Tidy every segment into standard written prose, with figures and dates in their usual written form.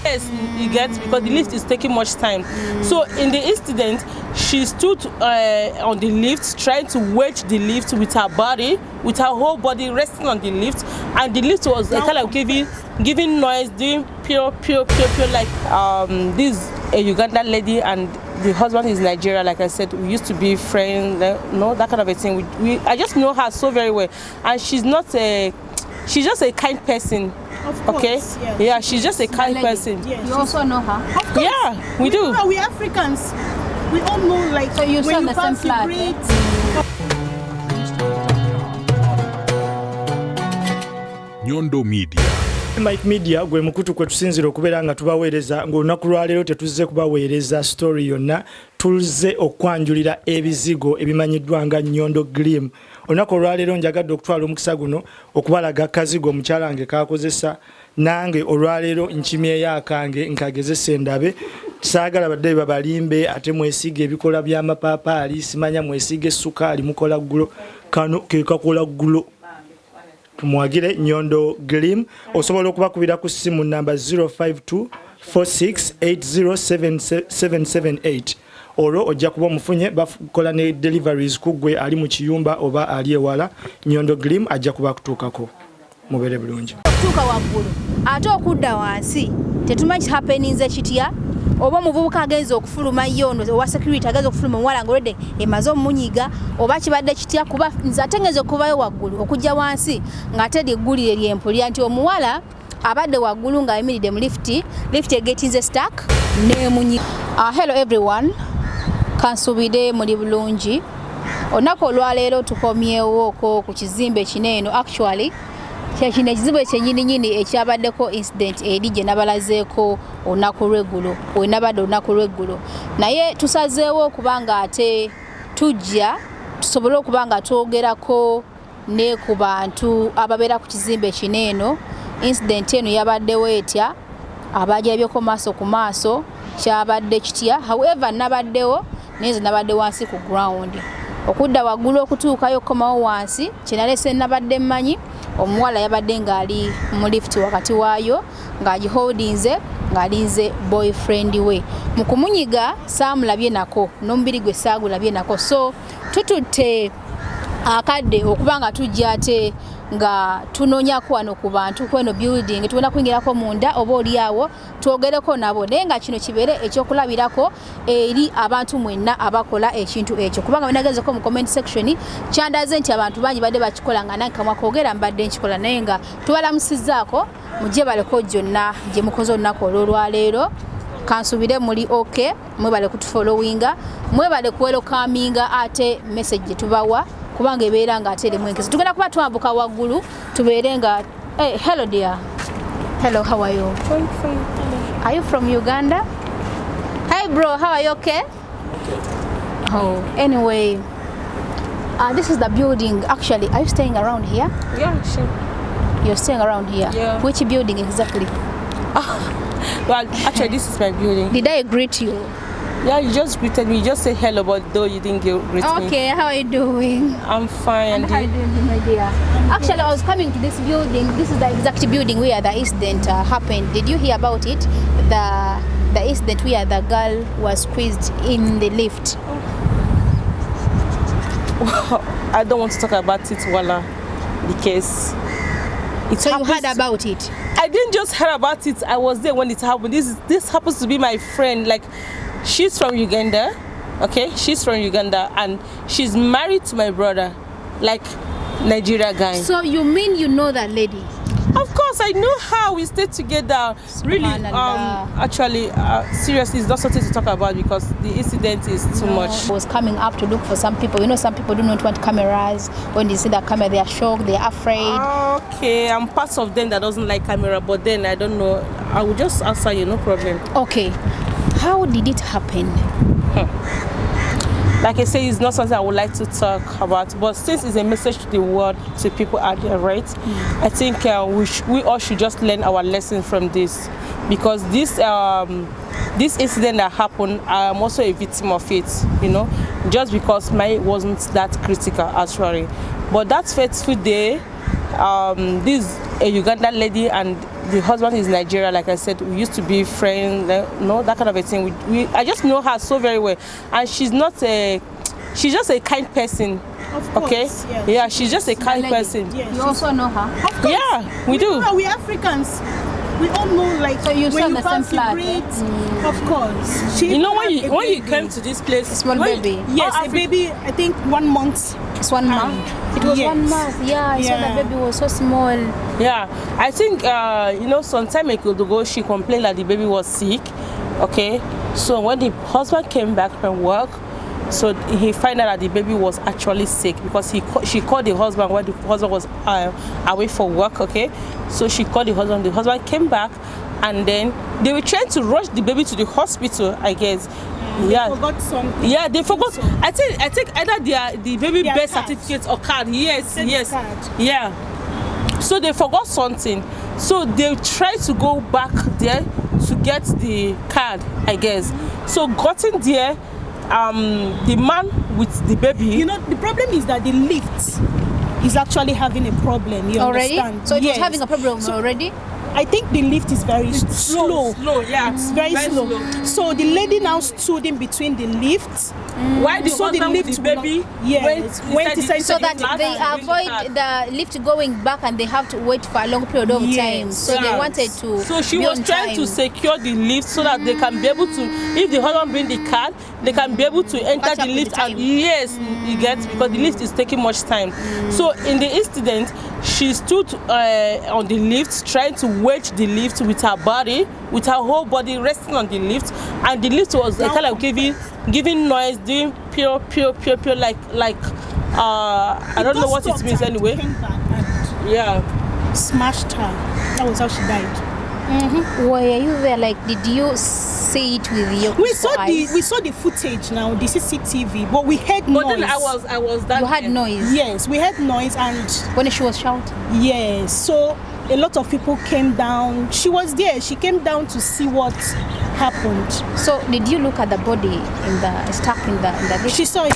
yes, you get, because the lift is taking much time. So in the incident, she stood on the lift, trying to wedge the lift with her body, with her whole body resting on the lift, and the lift was kind of giving noise, doing pure, like this a Ugandan lady and the husband is Nigeria. Like I said, we used to be friends, that kind of a thing. I just know her so very well, and she's just a kind person. Of course, okay. Yes. Yeah, she's just a kind person. Yes. You also know her? Of course. Yeah, we do. We Africans. We all know, like, so you when you the same flag. Nyondo Media. Mike Media gwe mukutu kwe tusinzira okubeera nga tubaweereza ng'olunaku lwaleero tetuzze kubaweereza story yonna, tuzze okwanjulira ebizigo ebimanyiddwa nga Nyondo Glim. Olunaku olwaleero njagadde okutwala omukisa guno okubalaga akazigo omukyala wange kakozesa, nange olwaleero nkimyeyo akange nkagezesa endabe. Saagala badde babalimbe ate mwesiige ebikola by'amapaapaali, simanya mwesiige sukaali mukola ggulo, kano ke kakola ggulo. Tumwagire Nyondo Glim. Osobola okubakubira ku simu namba 05246807778 olwo ojja kuba omufunye bakola ne deliveries kugwe ali mu kiyumba oba ali ewala. Nyondo Glim ajja kuba kutuukako. Mubere bulungi. Tuuka waggulu ate okudda wansi tetumanyi happeninze kitya, oba muvubuka agenza okufuluma yono owa security agenza okufuluma muwala ngolede emaze omunyiga oba kibadde kitya, kuba nze atengeeza okuvayo waggulu okujja wansi ng'ate lyeggulire lyempulira nti omuwala abadde waggulu ng'ayimiridde mu lift egetinze stack n'emunyiga. Hello everyone, kansuubire muli bulungi. Olunaku olwaleero tukomyewooko ku kizimbe kineeno. Actually kino ekizimbe kyennyininyini ekyabaddeko incident eri gye nabalazeeko olunaku lw'eggulo, wenabadde olunaku lw'eggulo, naye tusazeewo okubanga ate tujja tusobole okuba nga twogerako ne ku bantu ababeera ku kizimbe kineeno. Incident eno yabaddewo etya, abajabyeko maaso ku maaso kyabadde kitya. However nabaddewo naye nabadde wansi ku ground, okudda waggulu okutuukayo okukomawo wansi kyenalese nabadde mmanyi. Omuwala yabadde ng'ali mu lift wakati waayo ng'agiholdinze ng'alinze boyfriend we. Mu kumunyiga saamulabye nako, n'omubiri gwe saagulabye nako. So tututte akadde okuba nga tujja ate nga tunoonyako wano ku bantu kweno building tugenda kuyingirako munda oba oliawo twogereko nabo, naye nga kino kibeere ekyokulabirako eri abantu mwenna abakola ekintu ekyo, kubanga wenagezeko mu comment section kyandaze nti abantu bangi badde bakikola nga nange kamwa koogera mbadde nkikola, naye nga tubalamusizaako mujje baleko gyonna gye mukoze olunaku olwolwaleero. Kansuubire muli okay, mwebale kutufollowinga, mwebale kuwelokaminga ate message gye tubawa kubanga ebeera nga ate erimu enkezi. Tugenda kuba twambuka waggulu tubeere nga hello dear. Hello, how are you? Fine. Are you from Uganda? Hi bro, how are you? Okay? Oh, anyway, this is the building. Actually, are you staying around here? Yeah, sure. You're staying around here? Yeah. Which building exactly? Well, actually, this is my building. Did I greet you? Yeah, you just greeted me. You just said hello, but though you didn't greet me. Okay, how are you doing? I'm fine. And how are you doing, my dear? Actually, I was coming to this building. This is the exact building where the incident happened. Did you hear about it? The incident where the girl was squeezed in the lift. I don't want to talk about it, Wala, because So you heard about it? I didn't just hear about it. I was there when it happened. This happens to be my friend. Like, she's from Uganda, okay? She's from Uganda, and she's married to my brother, like Nigeria guy. So you mean you know that lady? Of course, I know how we stayed together. Really, actually, seriously, it's not something to talk about because the incident is too much. I was coming up to look for some people. You know, some people do not want cameras. When they see that camera, they are shocked, they are afraid. Okay, I'm part of them that doesn't like camera, but then I don't know. I will just answer you, no problem. Okay, how did it happen? Like I say, it's not something I would like to talk about, but since it's a message to the world, to people out there, right? I think we all should just learn our lesson from this, because this incident that happened, I'm also a victim of it, you know, just because mine wasn't that critical actually. But that fateful day, this a Ugandan lady and the husband is Nigeria, like I said. We used to be friends, that kind of a thing. I just know her so very well, and she's just a kind person. Of course, okay. Yes. Yeah, she's just a kind person. Yes. You also know her? Of course. Yeah, we do. Know, we Africans. We all know, like, so you when you the pass same flag, great, of course. You know, when you came to this place, a small baby. Yes, a baby. I think 1 month. It's 1 month. It was 1 month. Yeah, I saw the baby was so small. Yeah, I think some time ago she complained that the baby was sick. Okay, so when the husband came back from work, so he found out that the baby was actually sick because she called the husband when the husband was away for work. Okay, so she called the husband. The husband came back, and then they were trying to rush the baby to the hospital, I guess. Yeah. They forgot something. Yeah, they forgot. I think either the baby Their birth card. certificate or card. Yes. Card. Yeah. So they forgot something. So they tried to go back there to get the card, I guess. So got in there, the man with the baby. You know, the problem is that the lift is actually having a problem. You already? understand? So it Yes. was having a problem already? I think the lift is very slow. Slow, yeah. It's very slow. So the lady now stood in between the lift. Why the So the husband with lift the baby went inside So that the they card. avoid the lift going back and they have to wait for a long period of time. So they wanted to. So she be was on trying time. to secure the lift so that they can be able to, if the husband bring the card, they can be able to enter Catch up the with lift. the time. And yes, you get, because the lift is taking much time. So in the incident, she stood on the lift trying to wedge the lift with her body, with her whole body resting on the lift, and the lift was kind of giving noise, doing pure, like I don't know what it means anyway. Came back and Yeah. smashed her. That was how she died. Were you there? Like, did you see it with your We saw eyes? the footage now, the CCTV, but we heard But noise. then I was that. You had noise Yes, we heard noise, and when she was shouting. yes, so a lot of people came down. She was there. She came down to see what happened. So did you look at the body stuck in the lift? She saw it.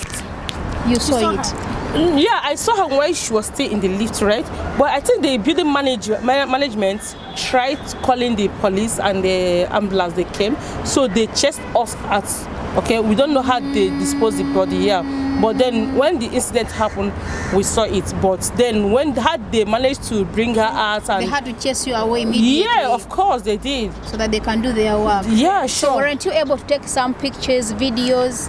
You saw saw it. her. Yeah, I saw her when she was still in the lift, right? But I think the building management tried calling the police and the ambulance. They came, so they chased us out. Okay, we don't know how they disposed the body. Yeah, but then when the incident happened, we saw it. But then had they managed to bring her out, and They had to chase you away immediately. yeah, of course they did. So that they can do their work. Yeah, So sure. weren't you able to take some pictures, videos?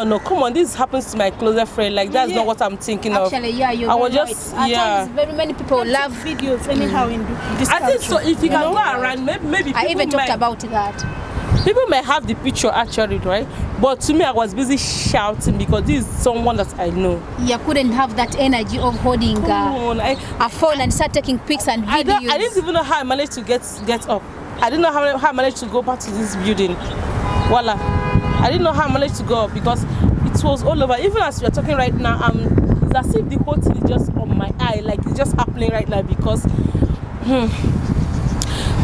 No, come on. This happens to my closer friend. Like that's not what I'm thinking of. Actually, yeah, you I was know just it. At yeah. times, very many people love. videos anyhow in this I think so. country. If you can go around, maybe I even people talked might- about that. People may have the picture actually, right? But to me, I was busy shouting because this is someone that I know. You couldn't have that energy of holding Come on, a phone and start taking pics and I videos. didn't even know how I managed to get up. I didn't know how I managed to go back to this building. Voila. I didn't know how I managed to go up because it was all over. Even as we are talking right now, it's as if the whole thing is just on my eye. Like it's just happening right now because...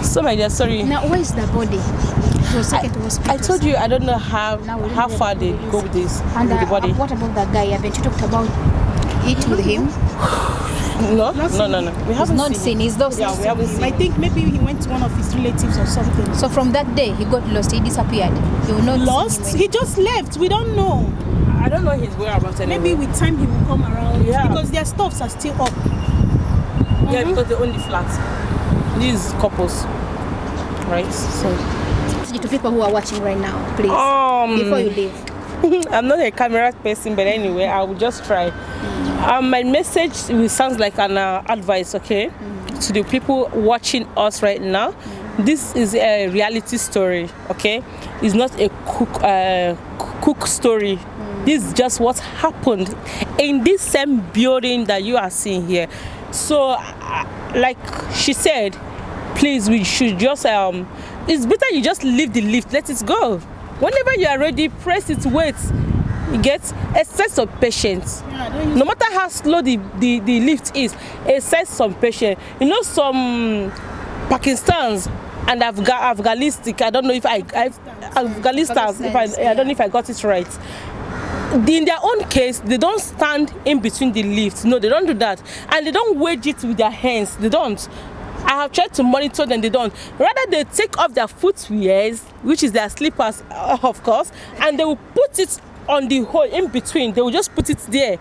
So my dear, sorry. Now, where is the body? It was taken to hospital. I told you I don't know how Now far they go with this, And with the body. what about that guy? Haven't you talked about it with him? No. We haven't Not seen seen. He's lost. Yeah, we haven't seen I think maybe he went to one of his relatives or something. So from that day, he got lost. He disappeared. You will not Lost? see him He just left. We don't know. I don't know his whereabouts anymore. Maybe with time he will come around. Yeah. Because their stuffs are still up. Yeah, because they own the flats. These couples, right? So to people who are watching right now, please, before you leave. I'm not a camera person, but anyway, I will just try. My message will sound like an advice, okay, to the people watching us right now. This is a reality story, okay? It's not a cook story. This is just what happened in this same building that you are seeing here. So, like she said, please, we should just it's better you just leave the lift, let it go. Whenever you are ready, press it, wait. You get a sense of patience. No matter how slow the lift is, a sense of patience. You know, some Pakistans and Afghanistan, I don't know if Afghanistan, I don't know if I got it right. In their own case, they don't stand in between the lifts. No, they don't do that. And they don't wedge it with their hands. They don't. I have tried to monitor them, they don't. Rather, they take off their footwears, which is their slippers, of course, and they will put it on the hole in between. They will just put it there.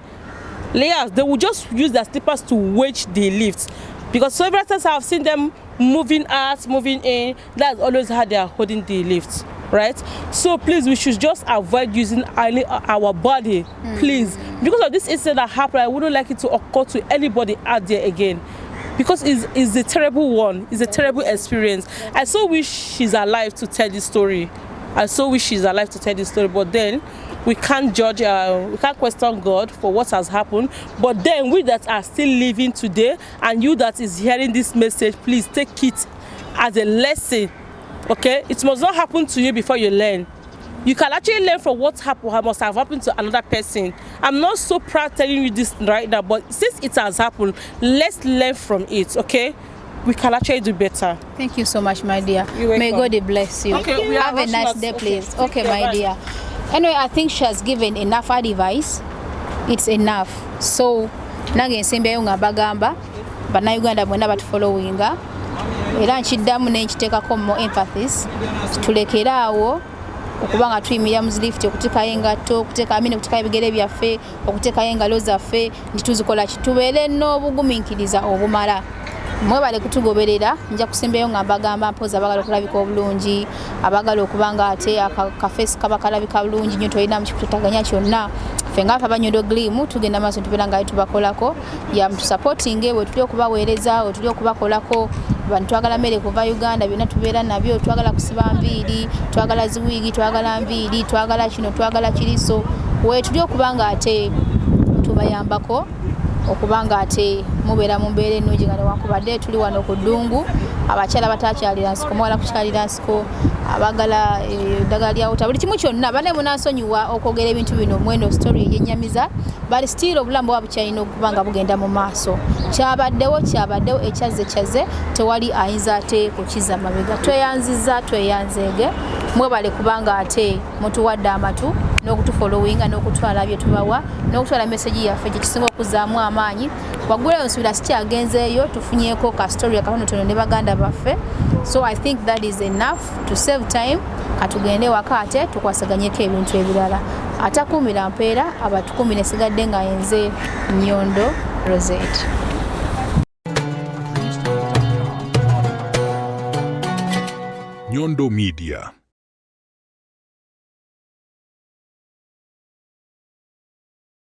Layers, they will just use their slippers to wedge the lift. Because several times I have seen them moving out, moving in. That's always how they are holding the lift, right? So please, we should just avoid using our body, please. Because of this incident that happened, I wouldn't like it to occur to anybody out there again. Because it's a terrible one. It's a terrible experience. I so wish she's alive to tell this story. I so wish she's alive to tell this story. But then we can't judge, we can't question God for what has happened. But then we that are still living today, and you that is hearing this message, please take it as a lesson. Okay? It must not happen to you before you learn. You can actually learn from what must have happened to another person. I'm not so proud telling you this right now, but since it has happened, let's learn from it, okay? We can actually do better. Thank you so much, my dear. May God bless you. Okay, we have a nice day, please. Okay, my dear. Anyway, I think she has given enough advice. It's enough. So, nange nsembeyo nga bagamba, bannayuganda bonna batufollowinga. Era nkiddamu n'ekiteekako more emphasis. Tulekeraawo okubanga tuyimira mu lift okuteekayo engatto, okuteekayo ebigere byaffe, okuteekayo engalo zaffe, ntituzikola kitubeere n'obugumiikiriza obumala. Mwebale kutugoberera, nja kusembeyo nga mbagamba mpoza abagala okulabika obulungi, abagala okubanga ate akafeesi kaba kalabika bulungi nnyo tolina mu kikutaganya kyonna. Ffe ngaafa Nyondo Glim tugenda maaso tubeera nga tubakolako ya mutusupportinge bwe tuli okubaweereza, bwe tuli okubakolako. Bantu twagala mmere kuva Uganda byonna tubeera nabyo, twagala kusiba nviiri, twagala ziwiigi, twagala nviiri, twagala kino, twagala kiriso. We tuli okubanga ate tubayambako okubanga ate mubeera mu mbeera ennungi nga newankubadde tuli wano ku ddungu, abakyala batakyalira nsiko, muwala kukyalira nsiko, abagala eddagala lya wuta, buli kimu kyonna banne munansonyiwa okwogera ebintu bino mweno story ey'ennyamiza, bali still obulamu bwa bukyalina okuba nga bugenda mu maaso. Kyabaddewo ekyazze tewali ayinza ate kukiza mabega. Tweyanzeege mwebale kubanga ate mutuwadde amatu n'okutufollowinga n'okutwala bye tubawa n'okutwala message yaffe gye kisinga okuzaamu amaanyi. Waggulayo nsubira sikyagenzeeyo tufunyeeko ka story akatonotono ne baganda baffe. So I think that is enough to save time. Katugende waka ate tukwasaganyeko ebintu ebirala. Atakuumira mpeera abatukumire sigadde nga yenze Nyondo Rozet. Nyondo Media.